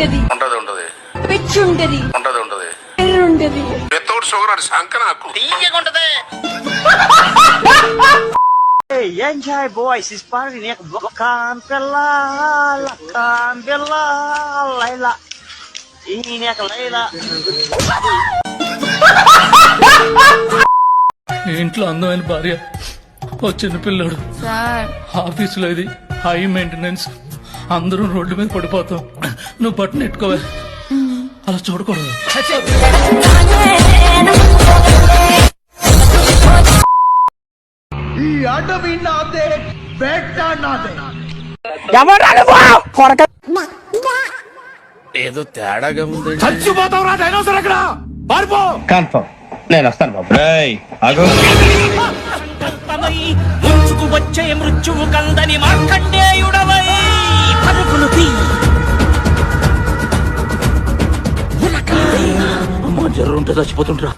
ఉంటది ఉంటది ఉంటది పిచ్చి ఉంటది ఉంటది ఉంటది ఉంటది పెత్తోడు షుగర్ శంక నాకు తీయగుంటది. Enjoy boys, is party nek bukan pela, lakan bela, Laila. Ini nek Laila. ఇంట్లో అందమైన భార్య ఓ చిన్న పిల్లోడు సార్ ఆఫీసులో ఇది హై మెయింటెనెన్స్ అందరూ రోడ్డు మీద పడిపోతాం నువ్వు బట్టను ఎట్టుకోవే అలా చూడకూడదు ఈ అడవి నాదే వేట నాదే ఏదో తేడాగా ఉంది చచ్చిపోతావురా డైనోసర్ ఎక్కడ పారిపో కన్ఫర్మ్ నేను వస్తాను బాబు ఆగు ముంచుకు వచ్చే మృత్యువు కందని మార్కండేయుడవై పరుగులు తీ. అమ్మ జర్రుంటే చచ్చిపోతుంటరా